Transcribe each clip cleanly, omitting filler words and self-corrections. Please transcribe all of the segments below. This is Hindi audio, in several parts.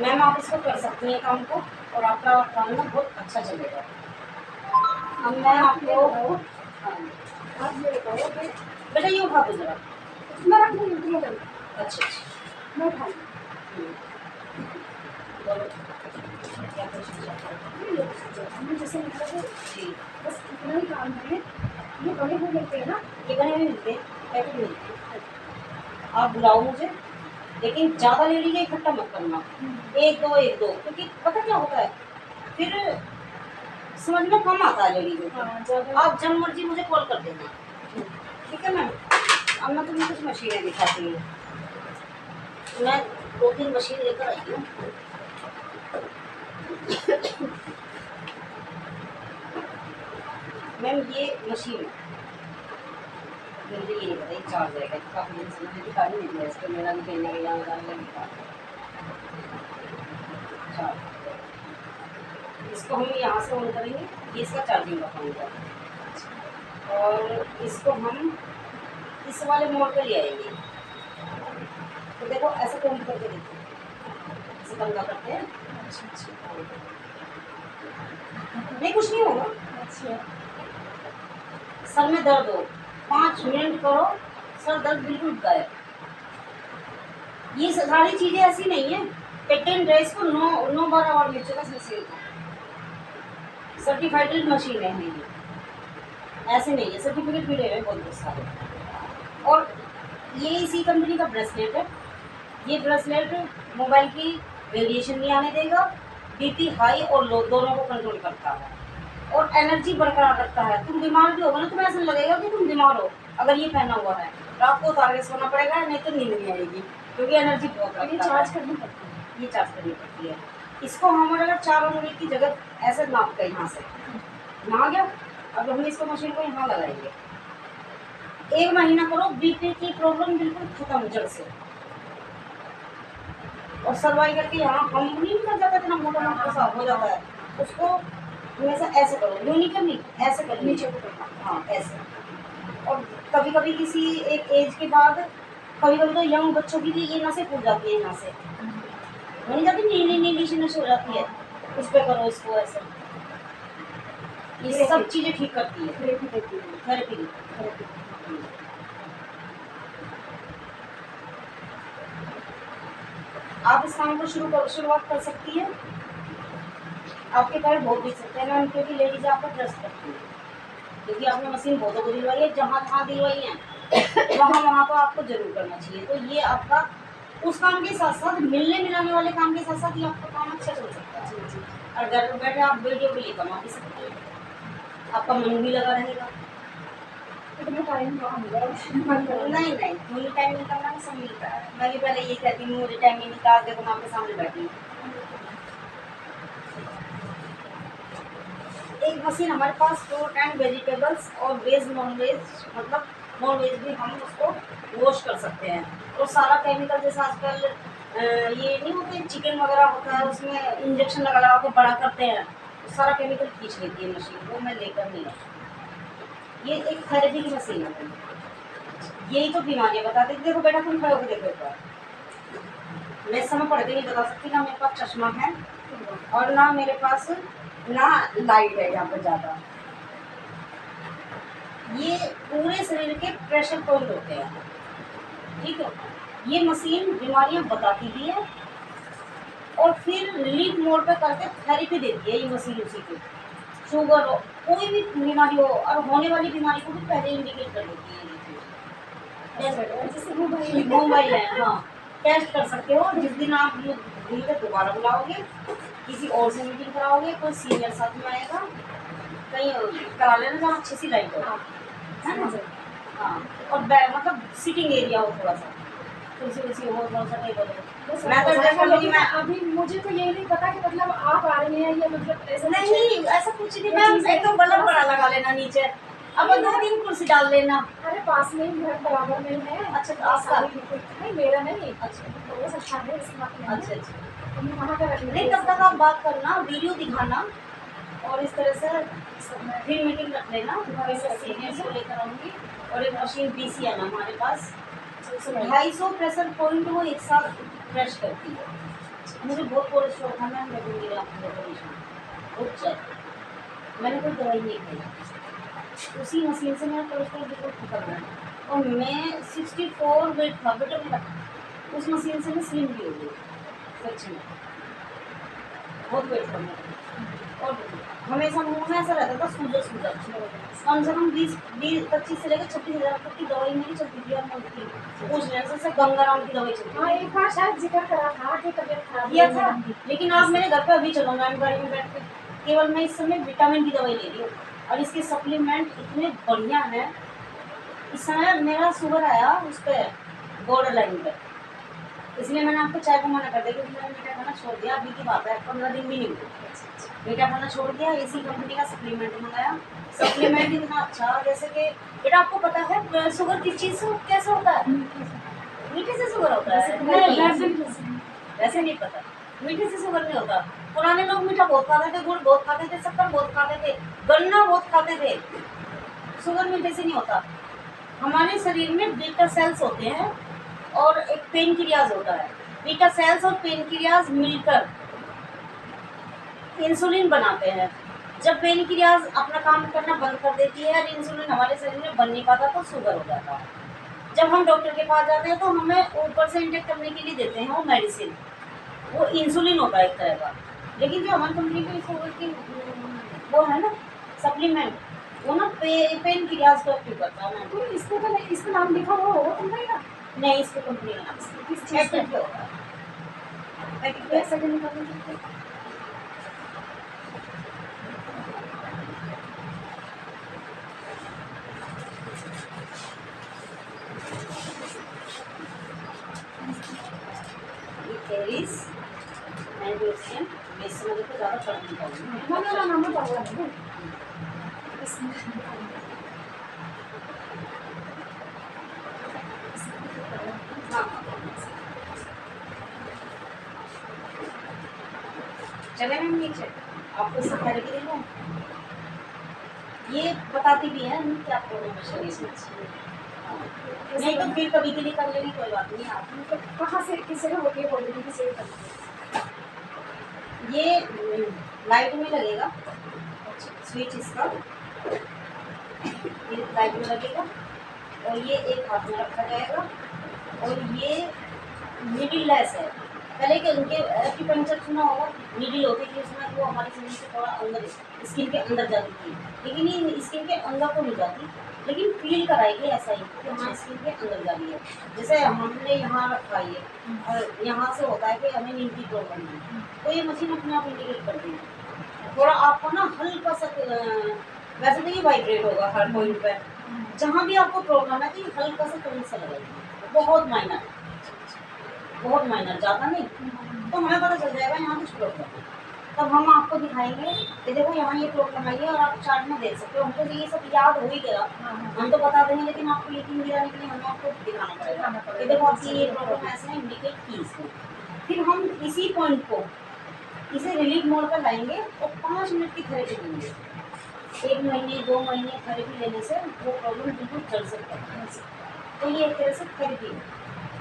मैम आप इसको कर सकती हैं काम को, और आपका काम ना बहुत अच्छा चलेगा। अब मैं आपको हाँ, आप ये बताओ कि बेटा ये उठा दो जरा। मैं रख दूँगी मैं करूँ। अच्छा मैं उठा बोलो क्या कोशिश लूँ। जैसे मतलब जी। बस इतना ही काम है। ये बड़े हो मिलते हैं ना, ये बने हुए मिलते हैं, पैकेट मिलते हैं। आप बुलाओ मुझे, लेकिन ज़्यादा ले लीजिए, इकट्ठा मत करना। एक दो, क्योंकि पता क्या होता है फिर समझ में कम आता है लेडीज़ों को। आप जब मर्जी मुझे कॉल कर देना, ठीक है मैम। अब मैं तुम्हें कुछ मशीनें दिखाती हूँ। मैं 2-3 मशीन लेकर आई हूँ। मैम ये मशीन मुझे ये नहीं पता ये चार्ज रहेगा, काफ़ी दिन से मुझे दिखा नहीं दिया इसको, मेरा भी कहने का यहाँ जाने लगेगा। इसको हम यहाँ से ऑन करेंगे, ये इसका चार्जिंग का होगा, और इसको हम इस वाले मोड पे ले आएंगे। तो देखो ऐसे कम करके देखो, इसे बंदा करते हैं। नहीं कुछ नहीं होगा। अच्छा सर में दर्द हो 5 मिनट करो, सर दर्द बिल्कुल गायब। ये सारी चीजें ऐसी नहीं है। पेटेंट है इसको 9-12 अवार्ड मिल चुका है। सर्टिफाइड मशीन है ये, ऐसे नहीं है, सर्टिफिकेट भी ले रहे हैं बहुत सारे। और ये इसी कंपनी का ब्रेसलेट है। ये ब्रेसलेट मोबाइल की रेडिएशन नहीं आने देगा, बीपी हाई और लो दोनों को कंट्रोल करता है, और एनर्जी बरकरार रखता है। तुम बीमार भी होगा ना, तुम्हें ऐसा लगेगा कि तुम बीमार हो अगर ये पहना हुआ है। रात को उतार के सोना पड़ेगा, नहीं तो नींद नहीं आएगी, क्योंकि एनर्जी बहुत रखता है। चार्ज करनी पड़ती है, ये चार्ज करनी पड़ती है। इसको हम अगर 4 उंगली की जगह ऐसे नापते हैं, यहाँ से ना गया, अब हम इसको मशीन को यहाँ लगाएंगे। 1 महीना करो, बीपी की प्रॉब्लम बिल्कुल खत्म जड़ से। और सर्वाइकल के यहाँ हम नहीं कर जाता, इतना मोटा मोटा सा हो जाता है, उसको हमेशा ऐसे करो, यूं नहीं ऐसे करो, नीचे को करना, हाँ ऐसे। और कभी कभी किसी एक एज के बाद कभी कभी तो यंग बच्चों की भी ये नसें फूट जाती है, यहाँ से नहीं जाती, नीली नीली सी नसें हो जाती है, उस पर करो इसको ऐसे। ये सब चीज़ें ठीक करती है, थेरेपी। आप इस काम को शुरुआत कर सकती है। आपके पैर बहुत दिख सकते हैं मैम, क्योंकि लेडीज आपको ट्रस्ट करती है, क्योंकि आपने मशीन बहुतों को दिलवाई है, जहाँ दिलवाई है वहाँ तो आपको जरूर करना चाहिए। तो ये आपका उस काम के साथ साथ मिलने मिलाने वाले काम के साथ साथ ये आपका काम अच्छा चल सकता है। और घर पर बैठे आप वीडियो के लिए कमा भी सकते हैं, आपका मन भी लगा रहेगा। नहीं मुझे टाइम निकालना नहीं, सब मिलता है। मैं भी पहले ये कहती हूँ मुझे टाइम नहीं निकाल दे, तो मैं आपके सामने बैठी हूँ। एक मशीन हमारे पास फ्रूट एंड वेजिटेबल्स और वेज नॉन वेज, मतलब नॉन वेज भी हम उसको वॉश कर सकते हैं। और सारा केमिकल जैसे आजकल ये नहीं होते चिकन वगैरह होता है, उसमें इंजेक्शन लगा के बड़ा करते हैं, तो सारा केमिकल खींच लेती है मशीन, वो मैं लेकर नहीं आई। ये एक थेरेपी की मशीन है। यही तो बीमारियाँ बताते थे। देखो बेटा तुम खड़े होकर देखो एक बार, मैं इस समय पढ़ के नहीं बता सकती, ना मेरे पास चश्मा है और ना मेरे पास ना लाइट है यहाँ पर ज़्यादा। ये पूरे शरीर के प्रेशर पॉइंट होते हैं, ठीक है। ये मशीन बीमारियां बताती भी है और फिर रिलीफ मोड पे करके थेरेपी देती है ये मशीन उसी की। शुगर हो, कोई भी बीमारी हो, और होने वाली बीमारी को भी पहले इंडिकेट कर देती है। जैसे मोबाइल है, हाँ टेस्ट कर सकते हो। जिस दिन आप ये दोबारा बुलाओगे, किसी और से मीटिंग कराओगे, कोई सीनियर साथ में आएगा, कहीं करा लेना जहाँ अच्छी सी लाइट हो, है ना। हाँ, और मतलब सिटिंग एरिया हो थोड़ा सा, कुर्सी हो, थोड़ा सा टेबल हो। मैं तो जैसा लोगी, मैं अभी मुझे तो यही नहीं पता कि मतलब आप आ रही हैं या मतलब ऐसा नहीं, ऐसा कुछ नहीं मैम। एक तो बल्ब बड़ा लगा लेना नीचे, अब 2-3 कुर्सी डाल लेना। अरे पास में ही घर बराबर में है। अच्छा तो आपका नहीं, मेरा नहीं। अच्छा वो अच्छा है इस बात में। अच्छा तो वहाँ का नहीं, तब तक आप बात करना, वीडियो दिखाना, और इस तरह से फिर मीटिंग रख लेना। सीनियर्स को लेकर आऊँगी। और एक मशीन BC है ना हमारे पास, 250 प्रेशर पॉइंट वो एक साथ फ्रेश करती है। मुझे बहुत कोलेस्ट्रॉल था, मैम लगूंगी आपको बहुत ज़्यादा। मैंने कोई दवाई नहीं खाई, उसी मशीन से मेरा कोलेस्ट्रॉल बिल्कुल खत्म है। और मैं 64 वेट था बेटा मेरा, उस मशीन से मैं स्लिम भी हो गई सच में, बहुत वेट था मेरा। और हमेशा मुँह में ऐसा रहता था सूजन सूजन, कम से कम 20-25 से लेकर 26,000 तक की दवाई मेरी चलती थी। और मुझे पूछने से गंगाराम की दवाई चलती हाँ, थी। एक बार शायद जिक्र करा था कि तबीयत खराब किया है था, मैडम की। लेकिन आप मेरे घर पे अभी चलो मैम, गाड़ी में बैठ के केवल मैं इस समय विटामिन की दवाई ले रही हूँ, और इसके सप्लीमेंट इतने बढ़िया हैं। इस समय मेरा शुगर आया उस पर बॉर्डर लाइन पर, इसलिए मैंने आपको चाय को मना कर दिया, क्योंकि मैंने मीठा खाना छोड़ दिया। अभी की बात है, 15 दिन भी नहीं हुए, मीठा खाना छोड़ दिया। इसी कंपनी का सप्लीमेंट मंगाया, सप्लीमेंट इतना अच्छा, जैसे कि बेटा आपको पता है शुगर किस चीज़ से कैसे होता है? मीठे से शुगर होता है? नहीं, वैसे नहीं पता, मीठे से शुगर नहीं होता। पुराने लोग मीठा बहुत खाते थे, गुड़ बहुत खाते थे, शक्कर बहुत खाते थे, गन्ना बहुत खाते थे। शुगर मीठे से नहीं होता। हमारे शरीर में बीटा सेल्स होते हैं और एक पेनक्रियाज होता है। बीटा सेल्स और पेनक्रियाज मिलकर इंसुलिन बनाते हैं। जब पेनक्रियाज अपना काम करना बंद कर देती है और इंसुलिन हमारे शरीर में बन नहीं पाता तो शुगर हो जाता है। जब हम डॉक्टर के पास जाते हैं तो हमें ऊपर से इंजेक्ट करने के लिए देते हैं वो मेडिसिन, वो इंसुलिन होता है एक तरह का। लेकिन जो हमारी कंपनी की शुगर की वो है ना सप्लीमेंट, वो ना पेन क्रियाज को एक्टिव करता है। तो इसको तो नहीं, इसका नाम लिखा हुआ होगा कंपनी का? नहीं, इसकी कंपनी का नाम किस चीज़ का एक्टिव होता है, पैकेट पे। एक सेकंड निकाल लीजिए। ये कैरीज एंड मैं इस समय को ज़्यादा पढ़ नहीं पाऊँगी। ना नाम बताओ ना। इसमें हाँ, चले मैम नीचे आपको इससे थेरेपी दे दूँ। ये बताती भी है कि आपको शरीर में नहीं तो फिर कभी के लिए कर लेनी, कोई बात नहीं। आप मतलब कहाँ से किस जगह होती है बॉडी की सेव करती ये लाइट में लगेगा स्विच इसका, ये लाइट में लगेगा और ये एक हाथ में रखा जाएगा। और ये मिडिल लेस है। पहले के उनके एक्यूपंक्चर सुना होगा, मिडिल होती थी उसमें, वो हमारे शरीर से थोड़ा अंदर स्किन के अंदर जाती थी, लेकिन ये स्किन के अंदर को नहीं जाती, लेकिन फील कराएगी ऐसा ही कि हमारे स्किन के अंदर जा रही है। जैसे हमने यहाँ रखा है और यहाँ से होता है कि हमें नींद की प्रॉब्लम है, तो ये मशीन अपने आप इंडिकेट करती है। थोड़ा आपको ना हल्का सा वैसे तो ये वाइब्रेट होगा हर पॉइंट पर, जहाँ भी आपको प्रॉब्लम है तो ये हल्का सा करंट सा लगेगा, बहुत माइनर, बहुत माइनर, ज़्यादा नहीं। तो हमें पता चल जाएगा यहाँ कुछ प्रॉब्लम है, तब हम आपको दिखाएंगे कि देखो यहाँ ये प्रॉब्लम आई है, और आप चार्ट में देख सकते हो। हमको ये सब याद हो ही गया, हम तो बता देंगे, लेकिन आपको यकीन दिलाने के लिए हमें आपको दिखाना पड़ेगा कि देखो आपकी ये प्रॉब्लम ऐसे है, इंडिकेट की इसमें। फिर हम इसी पॉइंट को इसे रिलीफ मोड पर लाएंगे और 5 मिनट की थेरेपी देंगे। 1 महीने 2 महीने थेरेपी लेने से वो प्रॉब्लम बिल्कुल चल सकता है। तो ये एक तरह से थेरेपी है,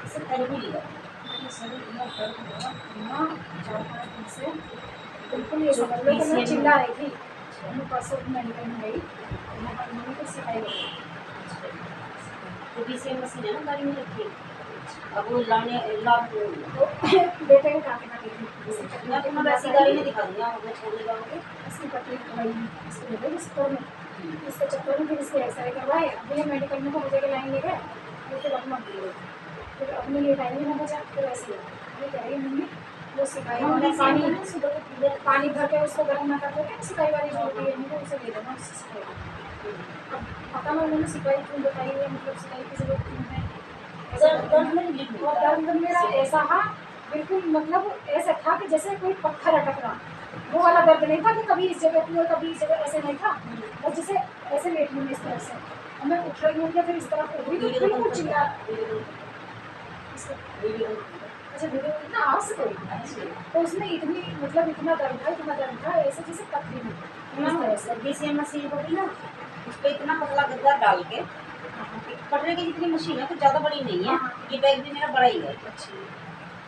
इससे थेरेपी ली जाती है। शरीर इतना दर्द हुआ, इतना 4-5 दिन से बिल्कुल ये समझ लो कि मैं चिल्ला रही थी। मैं परसों मेडिकल में गई, मम्मी को सिखाई गई। तो BCM मशीन है ना गाड़ी में रखी है, अब वो लाने लाभ तो बेटे को काटे काटे थी, मैं तुम्हें वैसी गाड़ी में दिखा दूँगा, आप छोड़ने जाओगे इसकी तकलीफ भाई इसको ले गई स्टोर में, इसके चक्कर में फिर इसके एक्सरे करवाए। अभी मेडिकल में को मुझे लाइन ले गए, वो फिर अपना दिए, फिर अपने लिए टाइम भी ना बचा। फिर ऐसे ये कह रही मम्मी वो सिकाई वाली पानी भर के उसको गर्म ना कर देते, सिकाई वाली जो होती है मुझे उसे ले देना, उससे सिकाई। अब पता ना उन्होंने सिकाई क्यों बताई है, मतलब सिकाई की जरूरत क्यों है। और दर्द मेरा ऐसा था बिल्कुल, मतलब ऐसा था कि जैसे कोई पत्थर अटक रहा, वो वाला दर्द नहीं था कि कभी इस जगह की और कभी इस जगह, ऐसे नहीं था। और जैसे ऐसे लेटी हूँ इस तरह से, और मैं उठ रही हूँ या फिर इस तरह उठ रही तो बिल्कुल चिल्ला। अच्छा वीडियो इतना आवाज़ से कोई, तो उसमें इतनी मतलब इतना दर्द था ऐसे जैसे पथरी में। BCM मशीन को भी ना उस पर इतना पतला गद्दा डाल के, पटरे की जितनी मशीन है तो ज़्यादा बड़ी नहीं है, ये बैग भी मेरा बड़ा ही है।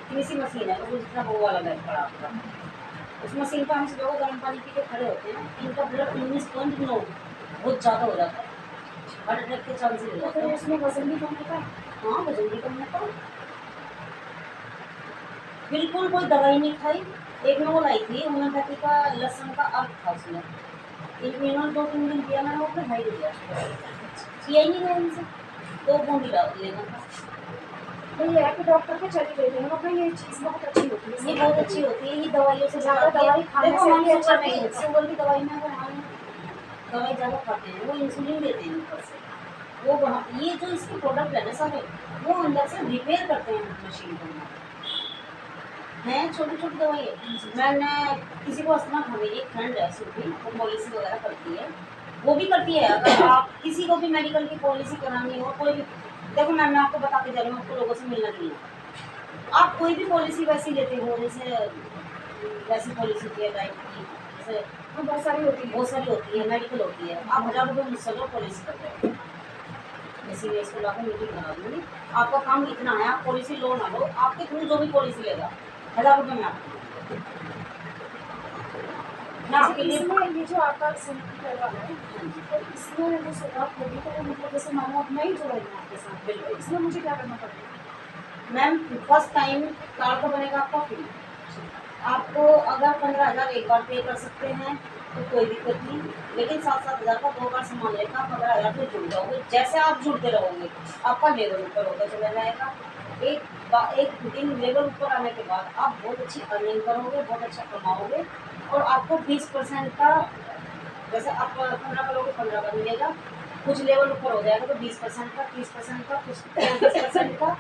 इतनी सी मशीन है, तो जितना वो वाला बेड पड़ा आपका, उस मशीन पर हम सुबह को गर्म पानी पी के खड़े होते हैं, इनका ब्लड 19.9 बहुत ज़्यादा हो जाता है, हार्ट अटैक के चांसेस हो तो जाते फिर हैं। उसमें वजन भी कम होता है। हाँ, वजन भी कम होता है। बिल्कुल कोई दवाई नहीं खाई। एक मैं वो लाई थी होम्योपैथी का, लहसुन का अर्क था उसमें, इन्होंने 2-3 दिन किया, मैंने वो फिर हाई दिया, किया ही नहीं गया इनसे, 2 बूंद ही डाल लेना था। तो ये है कि डॉक्टर पे चली गई है, मतलब ये चीज़ बहुत अच्छी होती है। ये बहुत अच्छी होती है, ये दवाइयों से ज़्यादा दवाई खाने देखो से हम भी अच्छा शुगर नहीं की होता। शुगर की दवाई में अगर हम दवाई ज़्यादा खाते हैं, वो इंसुलिन देते हैं ऊपर से, वो वहाँ ये जो इसके प्रोडक्ट है ना सारे, वो अंदर से रिपेयर करते हैं मशीन को है, छोटी छोटी दवाई है। मैंने किसी को अस्थमा था, मेरी एक फ्रेंड है सुबह, वो पॉलिसी वगैरह करती है, वो भी करती है। अगर आप किसी को भी मेडिकल की पॉलिसी करानी हो, कोई भी, देखो मैं आपको बता के जा रही हूँ, आपको लोगों से मिलना नहीं है, आप कोई भी पॉलिसी वैसी लेते हो, जैसे वैसी पॉलिसी होती है लाइफ की, जैसे बहुत सारी होती है। बहुत सारी होती है, मेडिकल होती है, आप 1000 रुपये मुझसे लो पॉलिसी कर रहे हो, इसीलिए इसको लाकर मीटिंग करा दूँगी। आपका काम इतना है, आप पॉलिसी लो ना लो, आपके थ्रू जो भी पॉलिसी लेगा 1000 रुपये में आपको मैं आपके लिए। इसमें ये जो आपका सिंपल करवा है, तो इसमें जो शुरुआत होगी, तो मतलब जैसे मानो अब नहीं जुड़ेगी आपके साथ, बिल्कुल इसमें मुझे क्या करना पड़ेगा? मैम, फर्स्ट टाइम कार्ड तो बनेगा आपका फ्री। आपको अगर 15,000 एक बार पे कर सकते हैं तो कोई दिक्कत नहीं, लेकिन 7-7 हज़ार का 2 बार सामान लेकर आप 15,000 में जुड़ जाओगे। जैसे आप जुड़ते रहोगे आपका लेवल ऊपर होता चला जाएगा। एक दिन लेवल ऊपर आने के बाद आप बहुत अच्छी अर्निंग करोगे, बहुत अच्छा कमाओगे, और आपको 20% का, जैसे आप 15 करोगे 15 का मिलेगा, कुछ लेवल ऊपर हो जाएगा तो 20% का, 30% का, कुछ 35% का,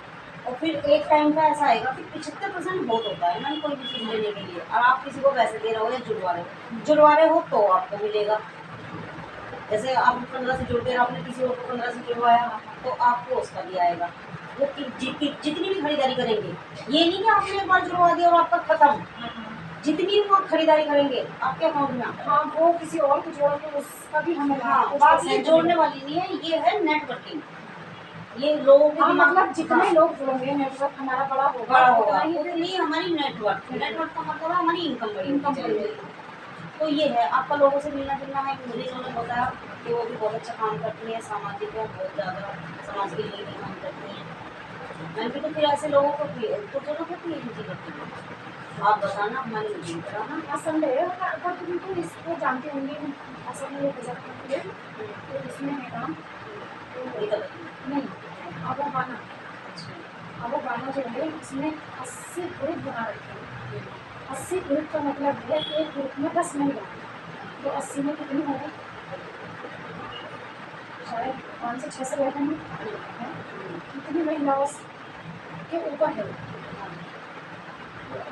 और फिर एक टाइम का ऐसा आएगा कि 75% बहुत होता है ना कोई भी चीज़ लेने के लिए। और आप किसी को पैसे दे रहे हो या जुड़वा रहे हो तो आपको मिलेगा। जैसे आप 15 से जुड़ गए, आपने किसी और को 15 से जुड़वाया तो आपको उसका भी आएगा। वो जितनी भी खरीदारी करेंगे, ये नहीं कि आपने एक बार जुड़वा दिया और आपका खत्म, जितनी वो खरीदारी करेंगे आपके अकाउंट में आता है। हाँ, वो किसी और को जोड़ के उसका भी हमें हाँ, कुछ बात ये percent जोड़ने मिलेगा। वाली नहीं है, ये है नेटवर्किंग। ये लोगों के हाँ, दिमाग, मतलब जितने हाँ, लोग जुड़ेंगे नेटवर्क हमारा बड़ा होगा, बड़ा होगा, उतना ही उतनी हमारी नेटवर्क का मतलब है हमारी इनकम बड़ी इनकम होती जाएगी। तो ये है, आपका लोगों से मिलना जुलना है। मुझे इन्होंने बताया कि वो भी बहुत अच्छा काम करती है, सामाजिक है, बहुत ज़्यादा समाज के लिए भी काम करती हैं। मैंने भी तो फिर ऐसे लोगों को जरूरत होती है किसी करती, आप बताना, हमारी मीटिंग कराना। हाँ, संडे है, अगर तुम तो इसको जानती होंगी, असल में ये गुजर करती है, तो इसमें है काम, तो ये तो नहीं, अब वो गाना, अच्छा, अब वो गाना जो है इसमें 80 ग्रुप बना रखे हैं। 80 ग्रुप का मतलब है कि एक ग्रुप में 10 महिला, तो 80 में कितनी हो गई? शायद 5 से 6 से बैठे हैं, कितनी महिलाओं के ऊपर है।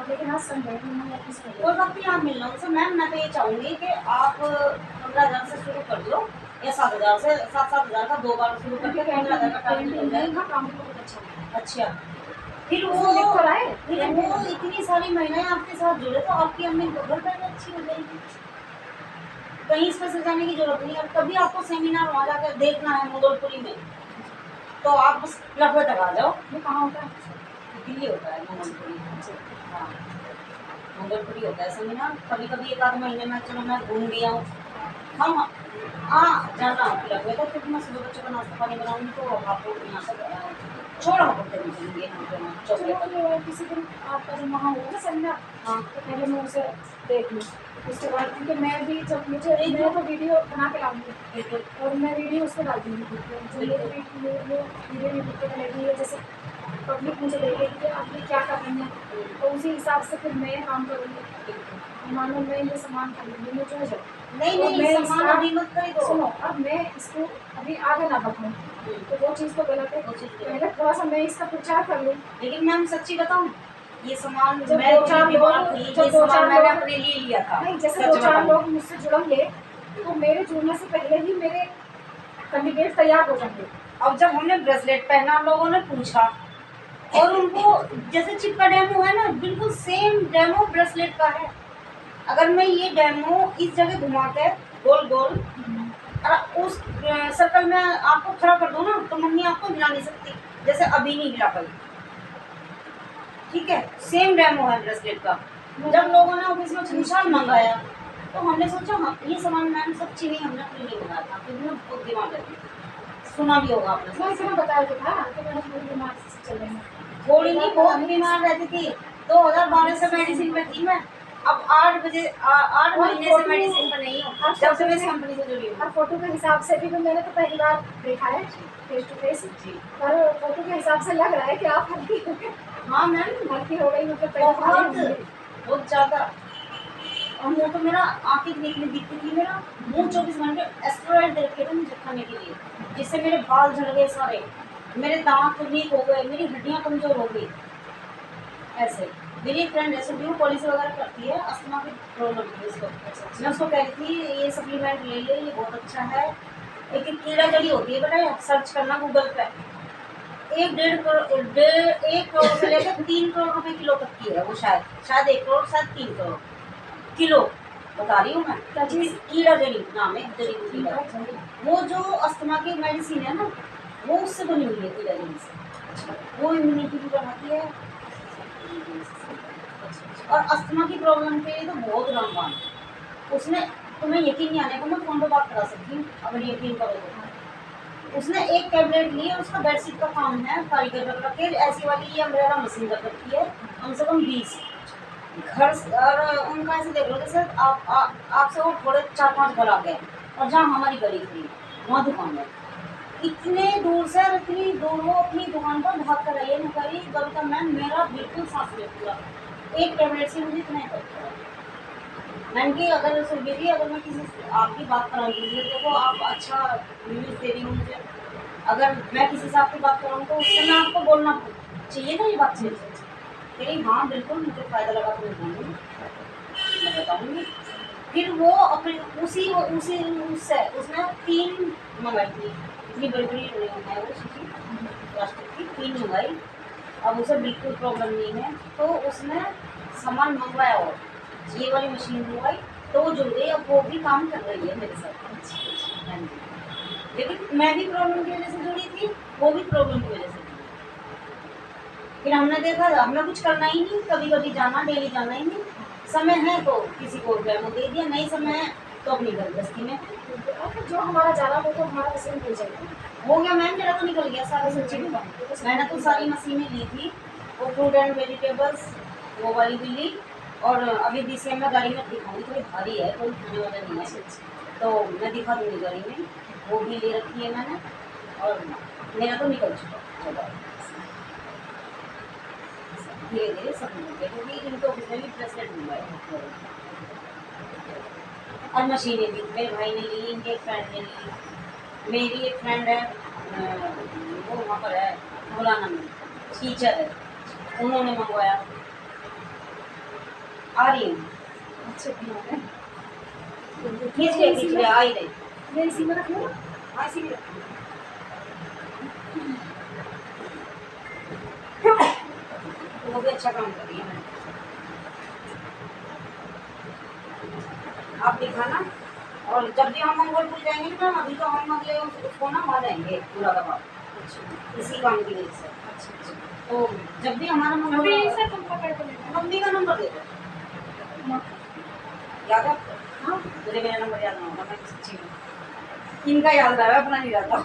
लेकिन आज संडे है, मैं ऑफिस में कोई बात नहीं, आप मिल लो उनसे। मैम मैं तो ये चाहूँगी कि आप 15,000 से शुरू कर लो, या 7,000 से, 7-7 हज़ार का 2 बार शुरू करके 15,000 का टारगेट हो जाएगा। काम भी बहुत अच्छा है। अच्छा, फिर उसमें लिख तो रहा है, वो इतनी सारी महिलाएं आपके साथ जुड़े तो आपकी अम्मी घर बैठे अच्छी हो जाएगी, कहीं स्पेशल जाने की जरूरत नहीं है। कभी आपको सेमिनार वहाँ जाकर देखना है मुगलपुरी में, तो आप बस लखनऊ तक आ जाओ। ये कहाँ होता है? दिल्ली होता है मुगलपुरी, हाँ, मुगलपुरी होता है सेमिनार। कभी कभी एक आध महीने में चलो मैं घूम भी आऊँ, हम हाँ जाना हूँ लखनऊ, तो फिर मैं सुबह बच्चों का नाश्ता पानी बनाऊँगी, तो आपको यहाँ से छोड़ा होते निकलेंगे हम दोनों चौके चलो, पर। ये किसी दिन आपका जब वहाँ होगा ना सेमिनार, हाँ, तो पहले मैं उसे देख लूँ, उसके बाद क्योंकि मैं भी जब मुझे मैं तो वीडियो बना के लाऊंगी, बिल्कुल और मैं वीडियो उसको डाल दूँगी, जो मेरी वीडियो यूट्यूब पे डलेगी है, जैसे पब्लिक मुझे देखेगी कि आप ये क्या कर रही हैं, तो उसी हिसाब से फिर मैं काम करूँगी। मानो मैं ये सामान खरीदूँगी, मैं जो है नहीं और नहीं, मैं सामान इसका अभी मत खरीदो। सुनो, अब मैं इसको अभी आगे ना बढ़ाऊँ, तो वो चीज़ तो गलत है। वो चीज़ गलत। पहले थोड़ा सा मैं इसका प्रचार कर लूँ। लेकिन मैम सच्ची बताऊं, ये सामान जब मैं 2-4 बीमार लोग थी, जब ये 2-4 सामान मैंने लोग अपने लिए लिया था। नहीं, जैसे सच 2-4 बताऊं, लोग मुझसे जुड़ेंगे, तो मेरे जुड़ने से पहले ही मेरे कैंडिडेट तैयार हो जाएंगे। अब जब हमने ब्रेसलेट पहना, लोगों ने पूछा, और उनको जैसे चिप का डेमो है ना, बिल्कुल सेम डेमो ब्रेसलेट का है। अगर मैं ये डेमो इस जगह घुमा के गोल गोल और उस सर्कल में आपको खड़ा कर दूं ना, तो मम्मी आपको हिला नहीं सकती, जैसे अभी नहीं हिला पाई। ठीक है, सेम डेमो है ब्रेसलेट का। जब लोगों ने ऑफिस में पूछा मंगाया तो हमने सोचा हाँ ये सामान मैम सब चीज़ें हमने अपने लिए मंगाया था, क्योंकि मैं बहुत दिमाग रहती थी, सुना भी होगा आपने। मैं इसमें बताया तो था कि मैंने थोड़ी बीमार से चल रही हूँ। थोड़ी नहीं बहुत बीमार रहती थी, 2012 से मेडिसिन पे थी मैं। अब 8 महीने से मेडिसिन पर नहीं हूँ, जब से मैं इस कंपनी से जुड़ी हूँ। और फोटो के हिसाब से भी तो मैंने तो पहली बार देखा है फेस टू फेस, पर फोटो के हिसाब से लग रहा है कि आप हल्की हो गई। हाँ मैम हल्की हो गई, मतलब पहले तो बहुत भारी बहुत ज़्यादा। और मुँह तो मेरा आँखें देखने दिखती थी, मेरा मुँह 24 घंटे एस्टेरॉइड दे रखे थे मुझे खाने के लिए, जिससे मेरे बाल झड़ गए सारे, मेरे दांत वीक हो गए, मेरी हड्डियाँ कमज़ोर हो गई। ऐसे मेरी एक फ्रेंड ऐसे भी वो पॉलिसी वगैरह करती है, अस्थमा की प्रॉब्लम थी उसको। मैं उसको कह रही थी ये सप्लीमेंट ले ले, ये बहुत अच्छा है। एक एक कीड़ा जड़ी होती है बेटा, सर्च करना गूगल पे, 1 करोड़ से लेकर 3 करोड़ रुपए किलो तक की है वो, शायद 1 करोड़, शायद 3 करोड़ किलो बता रही हूँ मैं। क्या चीज़? कीड़ा जड़ी नाम है, जड़ी बूटी का। वो जो अस्थमा की मेडिसिन है ना, वो उससे बनी हुई है कीड़ा जड़ी से, वो इम्यूनिटी भी बढ़ाती है। और अस्थमा की प्रॉब्लम के लिए तो बहुत रामबाण, उसने तुम्हें यकीन नहीं आने को, मैं फोन पर बात करा सकती हूँ अगर यकीन करो तो। उसने एक टैबलेट ली और उसका बेडशीट का काम है कारीगर रख रखे, ऐसी वाली ये अम्ब्रेला मशीन रख रखी है कम से कम 20 घर और उनका ऐसे देख लो जैसे आपसे वो थोड़े 4-5 घर आ गए, और जहाँ हमारी गली थी वहाँ दुकान है, इतने दूर से और इतनी दूर वो अपनी दुकान पर भाग कर आई है। नुकारी कविता मैम मेरा बिल्कुल सांस ले पूरा, एक टैबलेट से मुझे इतना इफेक्ट। मैम की अगर सुनिए थी, अगर मैं किसी से आपकी बात कराऊंगी, देखो आप अच्छा न्यूज़ दे रही हूँ मुझे, अगर मैं किसी से आपकी बात कराऊँ तो उससे मैं आपको बोलना चाहिए ना ये बात चाहिए कि हाँ बिल्कुल मुझे फ़ायदा लगा तो मैं बताऊँगी। फिर वो अपने उसी उससे उसने 3 मंगाई थी, इतनी बड़ी बड़ी है वो शीशी प्लास्टिक की, 3 मंगाई। अब उसे बिल्कुल प्रॉब्लम नहीं है, तो उसने सामान मंगवाया और ये वाली मशीन मंगवाई तो वो जुड़ गई, अब वो भी काम कर रही है मेरे साथ। हाँ जी, लेकिन मैं भी प्रॉब्लम की वजह से जुड़ी थी, वो भी प्रॉब्लम की वजह से जुड़ी। फिर हमने देखा हमें कुछ करना ही नहीं, कभी कभी जाना, डेली जाना ही नहीं, समय है तो किसी को डेमो दे दिया, नहीं समय है तो अपनी गृहस्थी में। जो हमारा जाना वो तो हमारा मशीन हो जाएगा। हो गया मैम, मेरा तो निकल गया सारा सब्जी भी। मैंने तो सारी मशीनें ली थी, वो फ्रूट एंड वेजिटेबल्स वो वाली भी ली, और अभी DCM में गाड़ी में दिखाऊंगी, थोड़ी भारी है, कोई खाने वाला नहीं है तो मैं दिखा दूँगी गाड़ी में, वो भी ले रखी है मैंने, और मेरा तो निकल चुका। धीरे धीरे सब मिलते, क्योंकि इनको भी ब्रेसलेट मिल है और मशीनें भी मेरे भाई ने ली, इनके एक फ्रेंड ने ली, मेरी एक फ्रेंड है वो वहाँ पर है मौलाना में टीचर है, उन्होंने मंगवाया। आ रही हूँ, अच्छा खींच ले आ ही रही, मैं इसी में रख लूँ। हाँ इसी में तो वो भी अच्छा काम कर रही है। मैंने आप दिखाना, और जब भी हम मंगोलपुर जाएंगे ना, अभी तो हम अगले उसको ना वहाँ जाएंगे पूरा दबा इसी काम की वजह से। तो जब भी हमारा मम्मी का नंबर दे दो, याद है आपको? हाँ मुझे मेरा नंबर याद ना होगा, मैं सच्ची में इनका याद रहा है, अपना नहीं रहता।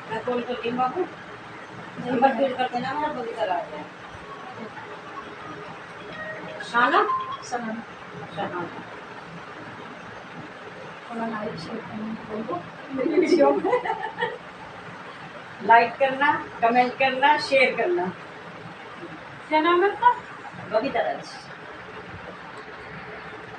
मैं कॉल करती हूँ बाबू, नंबर फीड कर देना, मेरा बगीचा आ गया। शाना शाना लाइक करना, कमेंट करना, शेयर करना। क्या नाम है आपका? बबीता राज।